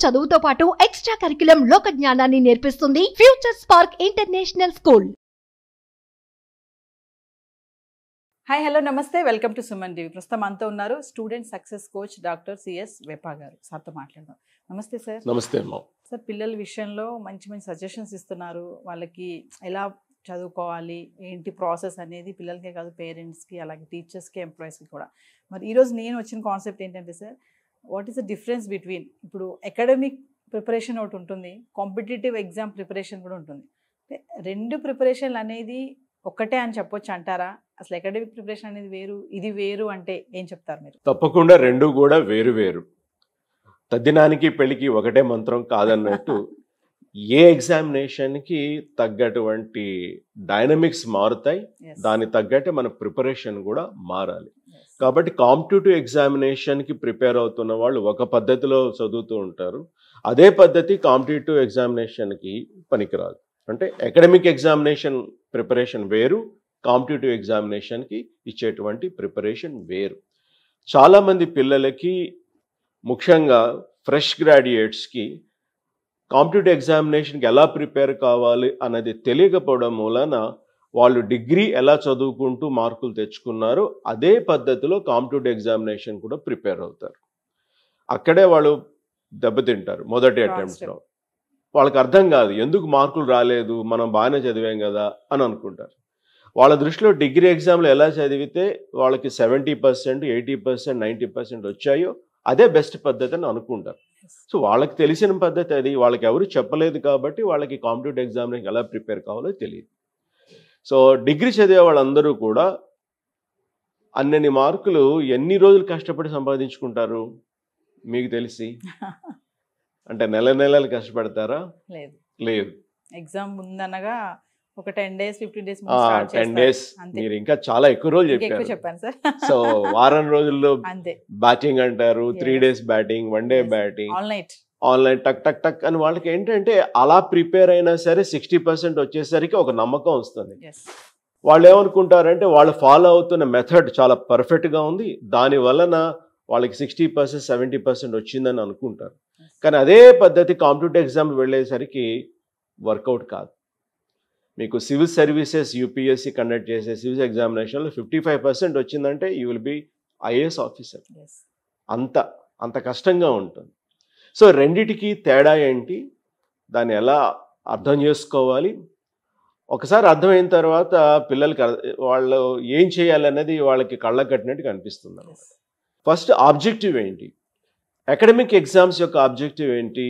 చదువుతో పాటు extra curriculum లోక జ్ఞానాన్ని నేర్పిస్తుంది future spark international school. Hi hello నమస్తే, వెల్కమ్ టు సుమన్ టీవీ. ప్రస్తుతం అంతా ఉన్నారు student success coach doctor CS Vepa garu. సార్తో మాట్లాడదాం. నమస్తే సార్. నమస్తే అమ్మా. సార్, పిల్లల విషయంలో మంచి మంచి సజెషన్స్ ఇస్తున్నారు. వాళ్ళకి ఎలా చదువుకోవాలి, ఏంటి ప్రాసెస్ అనేది పిల్లలకే కాదు, పేరెంట్స్కి, అలాగే టీచర్స్కి, ఎంప్లాయీస్కి కూడా. మరి ఈరోజు నేను వచ్చిన కాన్సెప్ట్ ఏంటంటే sir, what is the difference between ఇప్పుడు అకాడమిక్ ప్రిపరేషన్ ఒకటి ఉంటుంది, కాంపిటేటివ్ ఎగ్జామ్ ప్రిపరేషన్ కూడా ఉంటుంది. రెండు ప్రిపరేషన్లు అనేది ఒక్కటే అని చెప్పొచ్చు అంటారా? అసలు అకాడమిక్ ప్రిపరేషన్ అనేది వేరు, ఇది వేరు అంటే ఏం చెప్తారు మీరు? తప్పకుండా రెండు కూడా వేరు వేరు. తద్దినానికి పెళ్లికి ఒకటే మంత్రం కాదన్నట్టు ఏ ఎగ్జామినేషన్కి తగ్గటువంటి డైనమిక్స్ మారుతాయి, దానికి తగ్గట్టు మన ప్రిపరేషన్ కూడా మారాలి. కాబట్టి కాంపిటేటివ్ ఎగ్జామినేషన్కి ప్రిపేర్ అవుతున్న వాళ్ళు ఒక పద్ధతిలో చదువుతూ ఉంటారు, అదే పద్ధతి కాంపిటేటివ్ ఎగ్జామినేషన్కి పనికిరాదు. అంటే అకాడమిక్ ఎగ్జామినేషన్ ప్రిపరేషన్ వేరు, కాంపిటేటివ్ ఎగ్జామినేషన్కి ఇచ్చేటువంటి ప్రిపరేషన్ వేరు. చాలామంది పిల్లలకి, ముఖ్యంగా ఫ్రెష్ గ్రాడ్యుయేట్స్కి కాంపిటేటివ్ ఎగ్జామినేషన్కి ఎలా ప్రిపేర్ కావాలి అన్నది తెలియకపోవడం మూలన వాళ్ళు డిగ్రీ ఎలా చదువుకుంటూ మార్కులు తెచ్చుకున్నారో అదే పద్ధతిలో కాంపిటేటివ్ ఎగ్జామినేషన్ కూడా ప్రిపేర్ అవుతారు. అక్కడే వాళ్ళు దెబ్బతింటారు మొదటి అటెంప్ట్లో. వాళ్ళకి అర్థం కాదు ఎందుకు మార్కులు రాలేదు, మనం బాగానే చదివాం కదా అని అనుకుంటారు. వాళ్ళ దృష్టిలో డిగ్రీ ఎగ్జామ్లో ఎలా చదివితే వాళ్ళకి 70%, 80%, 90% వచ్చాయో అదే బెస్ట్ పద్ధతి అని అనుకుంటారు. సో వాళ్ళకి తెలిసిన పద్ధతి అది, వాళ్ళకి ఎవరు చెప్పలేదు కాబట్టి వాళ్ళకి కాంపిటేటివ్ ఎగ్జామినేషన్ ఎలా ప్రిపేర్ కావాలో తెలియదు. సో డిగ్రీ చదివే వాళ్ళందరూ కూడా అన్నన్ని మార్కులు ఎన్ని రోజులు కష్టపడి సంపాదించుకుంటారు మీకు తెలిసి? అంటే నెలలు కష్టపడతారా? లేదు. ఎగ్జామ్ ముందనగా ఒక 10 days 15 days 10 days మీరు ఇంకా చాలా ఎక్కువ రోజులు చెప్పాను సార్. సో వారం రోజుల్లో బ్యాటింగ్ అంటారు, 3 days batting, 1 day batting, online టక్ టక్ టక్ అని. వాళ్ళకి ఏంటంటే అలా ప్రిపేర్ అయినా సరే 60% వచ్చేసరికి ఒక నమ్మకం వస్తుంది. వాళ్ళు ఏమనుకుంటారంటే వాళ్ళు ఫాలో అవుతున్న మెథడ్ చాలా పర్ఫెక్ట్గా ఉంది, దాని వలన వాళ్ళకి 60%, 70% వచ్చిందని అనుకుంటారు. కానీ అదే పద్ధతి కాంపిటేటివ్ ఎగ్జామ్ వెళ్ళేసరికి వర్కౌట్ కాదు. మీకు సివిల్ సర్వీసెస్ యూపీఎస్సీ కండక్ట్ చేసే సివిల్ ఎగ్జామినేషన్లో 55% వచ్చిందంటే you will be IAS officer. అంత కష్టంగా ఉంటుంది. సో రెండిటికి తేడా ఏంటి, దాన్ని ఎలా అర్థం చేసుకోవాలి? ఒకసారి అర్థమైన తర్వాత పిల్లలకి వాళ్ళు ఏం చేయాలన్నది వాళ్ళకి కళ్ళ కట్టినట్టు కనిపిస్తుంది. ఫస్ట్ ఆబ్జెక్టివ్ ఏంటి? అకాడమిక్ ఎగ్జామ్స్ యొక్క ఆబ్జెక్టివ్ ఏంటి?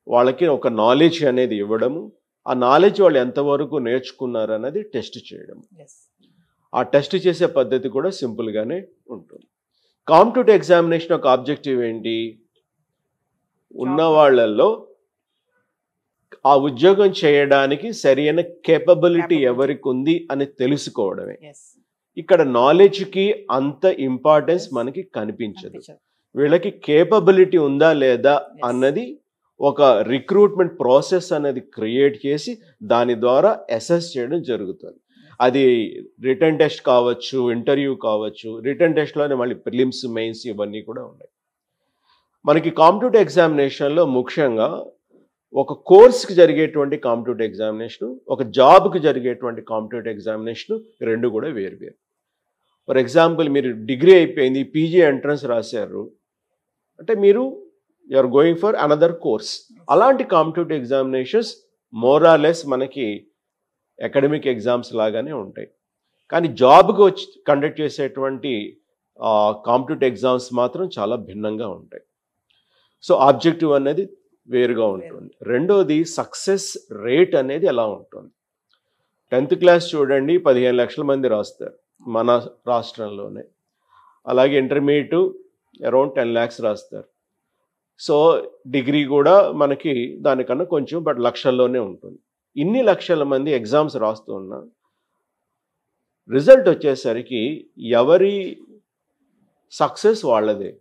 వాళ్ళకి ఒక నాలెడ్జ్ అనేది ఇవ్వడము, ఆ నాలెడ్జ్ వాళ్ళు ఎంతవరకు నేర్చుకున్నారు అన్నది టెస్ట్ చేయడం. ఆ టెస్ట్ చేసే పద్ధతి కూడా సింపుల్గానే ఉంటుంది. కాంపిటేటివ్ ఎగ్జామినేషన్ ఒక ఆబ్జెక్టివ్ ఏంటి? ఉన్న వాళ్ళల్లో ఆ ఉద్యోగం చేయడానికి సరైన కేపబిలిటీ ఎవరికి ఉంది అని తెలుసుకోవడమే. ఇక్కడ నాలెడ్జ్కి అంత ఇంపార్టెన్స్ మనకి కనిపించదు. వీళ్ళకి కేపబిలిటీ ఉందా లేదా అన్నది ఒక రిక్రూట్మెంట్ ప్రాసెస్ అనేది క్రియేట్ చేసి దాని ద్వారా అసెస్ చేయడం జరుగుతుంది. అది రిటర్న్ టెస్ట్ కావచ్చు, ఇంటర్వ్యూ కావచ్చు. రిటర్న్ టెస్ట్లోనే మళ్ళీ ప్రిలిమ్స్, మెయిన్స్ ఇవన్నీ కూడా ఉన్నాయి. మనకి కాంపిటేటివ్ ఎగ్జామినేషన్లో ముఖ్యంగా ఒక కోర్స్కి జరిగేటువంటి కాంపిటేటివ్ ఎగ్జామినేషను, ఒక జాబ్కి జరిగేటువంటి కాంపిటేటివ్ ఎగ్జామినేషను రెండు కూడా వేరు. ఫర్ ఎగ్జాంపుల్, మీరు డిగ్రీ అయిపోయింది, పీజీ ఎంట్రన్స్ రాశారు అంటే మీరు you're going for another course. అలాంటి కాంపిటేటివ్ ఎగ్జామినేషన్స్ మోరాలెస్ మనకి అకాడమిక్ ఎగ్జామ్స్ లాగానే ఉంటాయి. కానీ జాబ్కి వచ్చి కండక్ట్ చేసేటువంటి కాంపిటేటివ్ ఎగ్జామ్స్ మాత్రం చాలా భిన్నంగా ఉంటాయి. సో ఆబ్జెక్టివ్ అనేది వేరుగా ఉంటుంది. రెండోది సక్సెస్ రేట్ అనేది ఎలా ఉంటుంది? 10th క్లాస్ చూడండి, 15 లక్షల మంది రాస్తారు మన రాష్ట్రంలోనే. అలాగే ఇంటర్మీడియట్ అరౌండ్ 10 lakhs రాస్తారు. సో డిగ్రీ కూడా మనకి దానికన్నా కొంచెం బట్ లక్షల్లోనే ఉంటుంది. ఇన్ని లక్షల మంది ఎగ్జామ్స్ రాస్తూ ఉన్నా రిజల్ట్ వచ్చేసరికి ఎవరి సక్సెస్ వాళ్ళదే.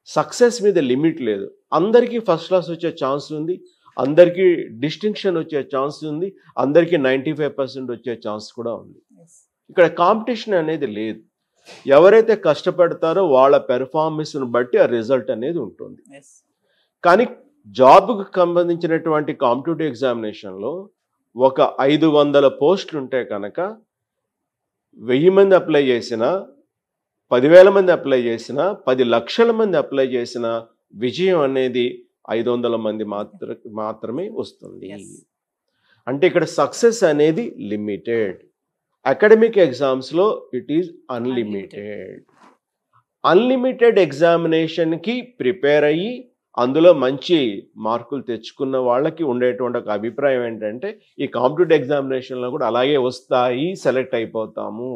సక్సెస్ మీద లిమిట్ లేదు. అందరికీ ఫస్ట్ క్లాస్ వచ్చే ఛాన్స్ ఉంది, అందరికీ డిస్టింక్షన్ వచ్చే ఛాన్స్ ఉంది, అందరికీ 95% వచ్చే ఛాన్స్ కూడా ఉంది. ఇక్కడ కాంపిటీషన్ అనేది లేదు. ఎవరైతే కష్టపడతారో వాళ్ళ పెర్ఫార్మెన్స్ను బట్టి ఆ రిజల్ట్ అనేది ఉంటుంది. కానీ జాబ్కు సంబంధించినటువంటి కాంపిటేటివ్ ఎగ్జామినేషన్లో ఒక 500 పోస్టులు ఉంటే కనుక 1000 మంది అప్లై చేసినా 10,000 మంది అప్లై చేసినా 10 లక్షల మంది అప్లై చేసిన విజయం అనేది 500 మంది మాత్రమే వస్తుంది. అంటే ఇక్కడ సక్సెస్ అనేది లిమిటెడ్. అకాడమిక్ ఎగ్జామ్స్లో ఇట్ ఈజ్ అన్లిమిటెడ్. అన్లిమిటెడ్ ఎగ్జామినేషన్కి ప్రిపేర్ అయ్యి అందులో మంచి మార్కులు తెచ్చుకున్న వాళ్ళకి ఉండేటువంటి ఒక అభిప్రాయం ఏంటంటే ఈ కాంపిటేటివ్ ఎగ్జామినేషన్లో కూడా అలాగే వస్తాయి, సెలెక్ట్ అయిపోతాము.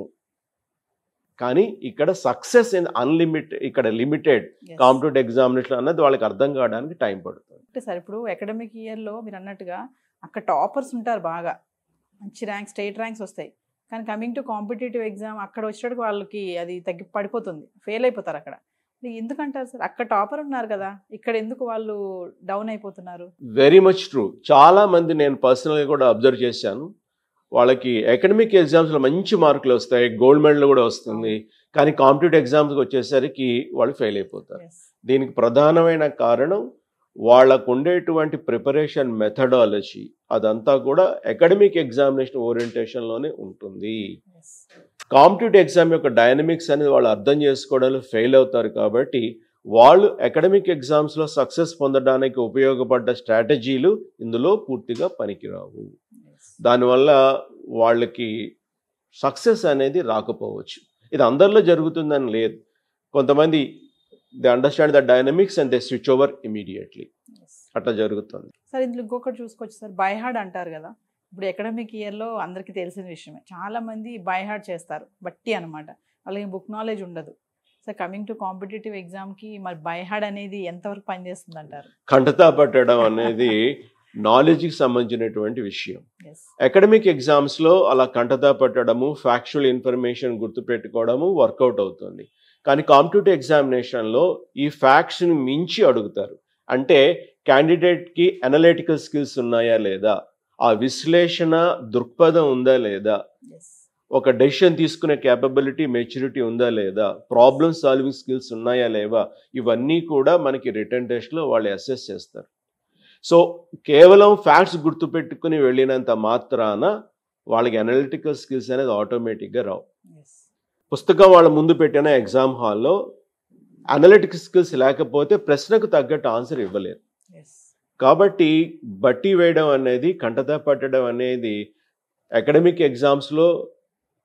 కానీ ఇక్కడ సక్సెస్ ఇన్ అన్లిమిటెడ్, ఇక్కడ లిమిటెడ్ కాంపిటేటివ్ ఎగ్జామినేషన్ అన్నది వాళ్ళకి అర్థం కావడానికి టైం పడుతుంది. అంటే సార్ ఇప్పుడు అకాడమిక్ ఇయర్లో మీరు అన్నట్టుగా అక్కడ టాపర్స్ ఉంటారు, బాగా మంచి ర్యాంక్స్, స్టేట్ ర్యాంక్స్ వస్తాయి. కానీ కమింగ్ టు కాంపిటేటివ్ ఎగ్జామ్ అక్కడ వచ్చేటప్పుడు వాళ్ళకి అది తగ్గి పడిపోతుంది, ఫెయిల్ అయిపోతారు. అక్కడ ఎందుకంటారు సార్? అక్కడ టాపర్ ఉన్నారు కదా, ఇక్కడ ఎందుకు వాళ్ళు డౌన్ అయిపోతున్నారు? Very much true. చాలా మంది నేను పర్సనల్గా కూడా అబ్జర్వ్ చేశాను. వాళ్ళకి అకాడమిక్ ఎగ్జామ్స్లో మంచి మార్కులు వస్తాయి, గోల్డ్ మెడల్ కూడా వస్తుంది, కానీ కాంపిటేటివ్ ఎగ్జామ్స్కి వచ్చేసరికి వాళ్ళు ఫెయిల్ అయిపోతారు. దీనికి ప్రధానమైన కారణం వాళ్ళకు ఉండేటువంటి ప్రిపరేషన్ మెథడాలజీ, అదంతా కూడా అకాడమిక్ ఎగ్జామినేషన్ ఓరియంటేషన్లోనే ఉంటుంది. కాంపిటేటివ్ ఎగ్జామ్ యొక్క డైనమిక్స్ అనేది వాళ్ళు అర్థం చేసుకోవడంలో ఫెయిల్ అవుతారు. కాబట్టి వాళ్ళు అకాడమిక్ ఎగ్జామ్స్లో సక్సెస్ పొందడానికి ఉపయోగపడ్డ స్ట్రాటజీలు ఇందులో పూర్తిగా పనికిరావు. దానివల్ల వాళ్ళకి సక్సెస్ అనేది రాకపోవచ్చు. ఇది అందరిలో జరుగుతుందని లేదు. కొంతమంది they understand the dynamics and they switch over immediately, అట్లా జరుగుతుంది. సార్ ఇందులో ఇంకొకటి చూసుకోవచ్చు సార్, బై హార్డ్ అంటారు కదా. ఇప్పుడు అకాడమిక్ ఇయర్లో అందరికీ తెలిసిన విషయమే, చాలామంది బై హార్డ్ చేస్తారు, బట్టి అనమాట, వాళ్ళకి బుక్ నాలెడ్జ్ ఉండదు. సార్ కమింగ్ టు కాంపిటేటివ్ ఎగ్జామ్కి మరి బై హార్డ్ అనేది ఎంతవరకు పనిచేస్తుంది అంటారు? కంటతా పట్టడం అనేది నాలెడ్జ్కి సంబంధించినటువంటి విషయం. అకాడమిక్ ఎగ్జామ్స్లో అలా కంటతా పట్టడము, ఫ్యాక్చువల్ ఇన్ఫర్మేషన్ గుర్తుపెట్టుకోవడము వర్కౌట్ అవుతుంది. కానీ కాంపిటేటివ్ ఎగ్జామినేషన్లో ఈ ఫ్యాక్ట్స్ని మించి అడుగుతారు. అంటే క్యాండిడేట్కి అనలిటికల్ స్కిల్స్ ఉన్నాయా లేదా, ఆ విశ్లేషణ దృక్పథం ఉందా లేదా, ఒక డెసిషన్ తీసుకునే క్యాపబిలిటీ, మెచ్యూరిటీ ఉందా లేదా, ప్రాబ్లమ్ సాల్వింగ్ స్కిల్స్ ఉన్నాయా లేవా, ఇవన్నీ కూడా మనకి రిటన్ టెస్ట్లో వాళ్ళు అసెస్ చేస్తారు. సో కేవలం ఫ్యాక్ట్స్ గుర్తుపెట్టుకుని వెళ్ళినంత మాత్రాన వాళ్ళకి అనలిటికల్ స్కిల్స్ అనేది ఆటోమేటిక్గా రావు. పుస్తకం వాళ్ళ ముందు పెట్టిన ఎగ్జామ్ హాల్లో అనలిటికల్ స్కిల్స్ లేకపోతే ప్రశ్నకు తగ్గట్టు ఆన్సర్ ఇవ్వలేరు. కాబట్టి బట్టి వేయడం అనేది, కంటతా పట్టడం అనేది అకాడమిక్ ఎగ్జామ్స్లో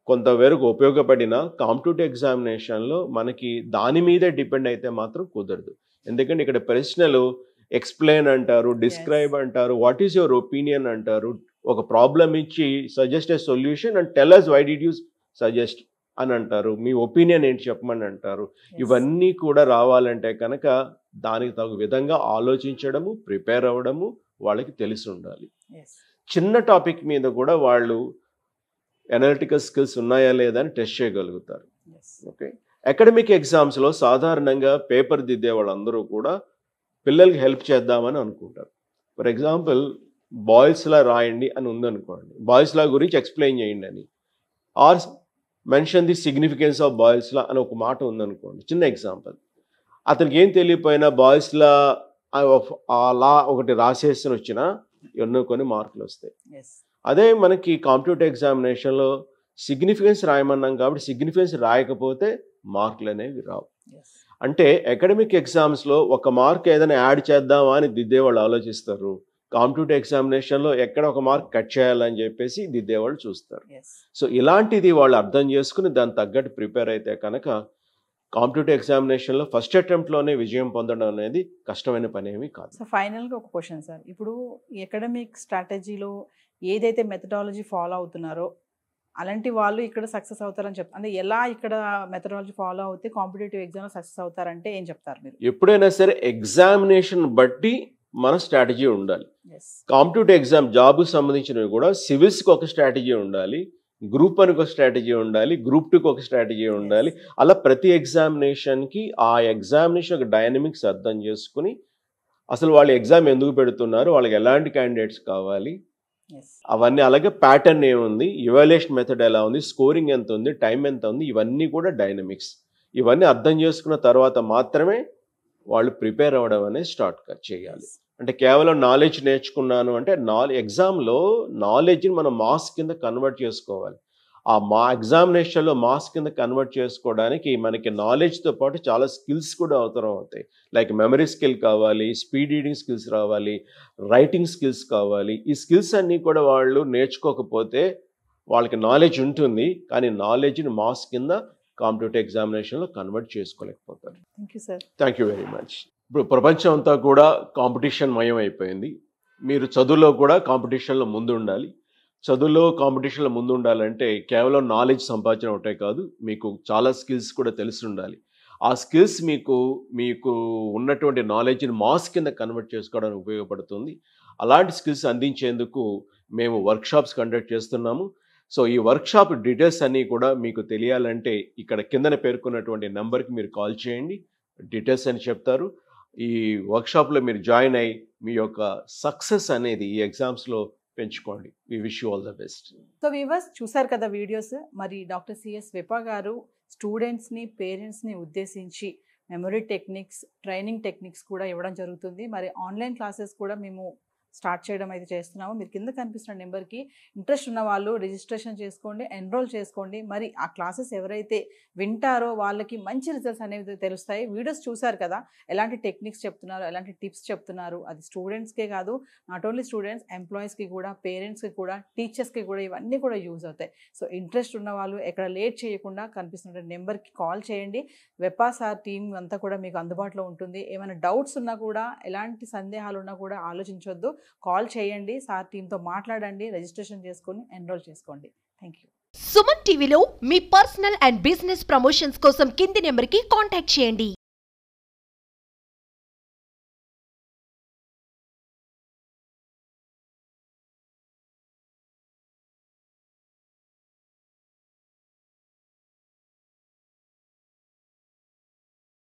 కొంతవరకు ఉపయోగపడిన కాంపిటేటివ్ ఎగ్జామినేషన్లో మనకి దాని మీదే డిపెండ్ అయితే మాత్రం కుదరదు. ఎందుకంటే ఇక్కడ ప్రశ్నలు ఎక్స్ప్లెయిన్ అంటారు, డిస్క్రైబ్ అంటారు, వాట్ ఈస్ యువర్ ఒపీనియన్ అంటారు, ఒక ప్రాబ్లం ఇచ్చి suggest a solution and tell us why did you suggest అని అంటారు, మీ ఒపీనియన్ ఏంటి చెప్పమని అంటారు. ఇవన్నీ కూడా రావాలంటే కనుక దానికి తగు విధంగా ఆలోచించడము, ప్రిపేర్ అవ్వడము వాళ్ళకి తెలిసి ఉండాలి. చిన్న టాపిక్ మీద కూడా వాళ్ళు అనలిటికల్ స్కిల్స్ ఉన్నాయా లేదా అని టెస్ట్ చేయగలుగుతారు. ఓకే, అకాడమిక్ ఎగ్జామ్స్లో సాధారణంగా పేపర్ దిద్దే వాళ్ళందరూ కూడా పిల్లలకి హెల్ప్ చేద్దామని అనుకుంటారు. ఫర్ ఎగ్జాంపుల్ బాయిల్స్లా రాయండి అని ఉందనుకోండి, బాయిల్స్లా గురించి ఎక్స్ప్లెయిన్ చేయండి అని, or mention the significance of Boyle's law అని ఒక మాట ఉందనుకోండి, చిన్న ఎగ్జాంపుల్. అతనికి ఏం తెలియపోయినా బాయిల్స్లా లా ఒకటి రాసేసి వచ్చినా ఎన్నో కొన్ని మార్కులు వస్తాయి. అదే మనకి కాంపిటేటివ్ ఎగ్జామినేషన్లో సిగ్నిఫికెన్స్ రాయమన్నాం కాబట్టి సిగ్నిఫికెన్స్ రాయకపోతే మార్కులు అనేవి రావు. అంటే అకాడమిక్ ఎగ్జామ్స్లో ఒక మార్క్ ఏదైనా యాడ్ చేద్దామా అని దిద్దేవాళ్ళు ఆలోచిస్తారు. కాంపిటేటివ్ ఎగ్జామినేషన్లో ఎక్కడ ఒక మార్క్ కట్ చేయాలని చెప్పేసి దిద్దేవాళ్ళు చూస్తారు. సో ఇలాంటిది వాళ్ళు అర్థం చేసుకుని దాని తగ్గట్టు ప్రిపేర్ అయితే కనుక కాంపిటేటివ్ ఎగ్జామినేషన్లో ఫస్ట్ అటెంప్ట్లోనే విజయం పొందడం అనేది కష్టమైన పని ఏమీ కాదు. సో ఫైనల్గా ఒక క్వశ్చన్ సార్, ఇప్పుడు అకాడమిక్ స్ట్రాటజీలో ఏదైతే మెథడాలజీ ఫాలో అవుతున్నారో అలాంటి వాళ్ళు ఇక్కడ సక్సెస్ అవుతారని చెప్తారు. అంటే ఎలా ఇక్కడ మెథడాలజీ ఫాలో అవుతే కాంపిటేటివ్ ఎగ్జామ్లో సక్సెస్ అవుతారంటే ఏం చెప్తారు మీరు? ఎప్పుడైనా సరే ఎగ్జామినేషన్ బట్టి మన స్ట్రాటజీ ఉండాలి. కాంపిటేటివ్ ఎగ్జామ్ జాబ్కి సంబంధించినవి కూడా సివిల్స్కి ఒక స్ట్రాటజీ ఉండాలి, గ్రూప్ 1కి ఒక స్ట్రాటజీ ఉండాలి, గ్రూప్ 2కి ఒక స్ట్రాటజీ ఉండాలి. అలా ప్రతి ఎగ్జామినేషన్కి ఆ ఎగ్జామినేషన్ ఒక డైనమిక్స్ అర్థం చేసుకుని అసలు వాళ్ళు ఎగ్జామ్ ఎందుకు పెడుతున్నారు, వాళ్ళకి ఎలాంటి క్యాండిడేట్స్ కావాలి, అవన్నీ, అలాగే ప్యాటర్న్ ఏముంది, ఇవాల్యుయేషన్ మెథడ్ ఎలా ఉంది, స్కోరింగ్ ఎంత ఉంది, టైం ఎంత ఉంది, ఇవన్నీ కూడా డైనమిక్స్. ఇవన్నీ అర్థం చేసుకున్న తర్వాత మాత్రమే వాళ్ళు ప్రిపేర్ అవ్వడం అనేది స్టార్ట్ చేయాలి. అంటే కేవలం నాలెడ్జ్ నేర్చుకున్నాను అంటే ఎగ్జామ్లో నాలెడ్జ్ని మనం మార్క్స్ కింద కన్వర్ట్ చేసుకోవాలి. ఆ ఎగ్జామినేషన్లో మార్క్స్ కింద కన్వర్ట్ చేసుకోవడానికి మనకి నాలెడ్జ్తో పాటు చాలా స్కిల్స్ కూడా అవసరం అవుతాయి. లైక్ మెమరీ స్కిల్ కావాలి, స్పీడ్ రీడింగ్ స్కిల్స్ రావాలి, రైటింగ్ స్కిల్స్ కావాలి. ఈ స్కిల్స్ అన్నీ కూడా వాళ్ళు నేర్చుకోకపోతే వాళ్ళకి నాలెడ్జ్ ఉంటుంది, కానీ నాలెడ్జ్ని మార్క్స్ కింద కాంపిటేటివ్ ఎగ్జామినేషన్లో కన్వర్ట్ చేసుకోలేకపోతారు. Thank you very much. ఇప్పుడు ప్రపంచం అంతా కూడా కాంపిటీషన్ మయం అయిపోయింది. మీరు చదువులో కూడా కాంపిటీషన్లో ముందు ఉండాలి. చదువులో కాంపిటీషన్లో ముందు ఉండాలంటే కేవలం నాలెడ్జ్ సంపాదించడం ఒకటే కాదు, మీకు చాలా స్కిల్స్ కూడా తెలిసి ఉండాలి. ఆ స్కిల్స్ మీకు ఉన్నటువంటి నాలెడ్జ్ని మార్క్స్ కింద కన్వర్ట్ చేసుకోవడానికి ఉపయోగపడుతుంది. అలాంటి స్కిల్స్ అందించేందుకు మేము వర్క్షాప్స్ కండక్ట్ చేస్తున్నాము. సో ఈ వర్క్షాప్ డీటెయిల్స్ అన్నీ కూడా మీకు తెలియాలంటే ఇక్కడ కిందన పేర్కొన్నటువంటి నెంబర్కి మీరు కాల్ చేయండి, డీటెయిల్స్ అని చెప్తారు. ఈ వర్క్షాప్లో మీరు జాయిన్ అయ్యి మీ యొక్క సక్సెస్ అనేది ఈ ఎగ్జామ్స్లో పెంచుకోండి. We wish you all the best. So viewers చూసారు కదా వీడియోస్. మరి డాక్టర్ సిఎస్ వెపా గారు స్టూడెంట్స్ని, పేరెంట్స్ని ఉద్దేశించి మెమరీ టెక్నిక్స్, ట్రైనింగ్ టెక్నిక్స్ కూడా ఇవ్వడం జరుగుతుంది. మరి ఆన్లైన్ క్లాసెస్ కూడా మేము స్టార్ట్ చేయడం అయితే చేస్తున్నాము. మీరు కింద కనిపిస్తున్న నెంబర్కి ఇంట్రెస్ట్ ఉన్న వాళ్ళు రిజిస్ట్రేషన్ చేసుకోండి, ఎన్రోల్ చేసుకోండి. మరి ఆ క్లాసెస్ ఎవరైతే వింటారో వాళ్ళకి మంచి రిజల్ట్స్ అనేవి తెలుస్తాయి. వీడియోస్ చూసారు కదా, ఎలాంటి టెక్నిక్స్ చెప్తున్నారు, ఎలాంటి టిప్స్ చెప్తున్నారు. అది స్టూడెంట్స్కే కాదు, నాట్ ఓన్లీ స్టూడెంట్స్, ఎంప్లాయీస్కి కూడా, పేరెంట్స్కి కూడా, టీచర్స్కి కూడా ఇవన్నీ కూడా యూజ్ అవుతాయి. సో ఇంట్రెస్ట్ ఉన్న వాళ్ళు ఎక్కడ లేట్ చేయకుండా కనిపిస్తున్న నెంబర్కి కాల్ చేయండి. వెపా సార్ టీం అంతా కూడా మీకు అందుబాటులో ఉంటుంది. ఏమైనా డౌట్స్ ఉన్నా కూడా, ఎలాంటి సందేహాలు ఉన్నా కూడా ఆలోచించొద్దు, కాల్ చేయండి. సార్ టీంతో మాట్లాడండి, రిజిస్ట్రేషన్ చేసుకొని ఎన్రోల్ చేసుకోండి. Thank you. సుమన్ టీవీలో మీ పర్సనల్ అండ్ బిజినెస్ ప్రమోషన్స్ కోసం కింది నెంబర్కి కాంటాక్ట్ చేయండి.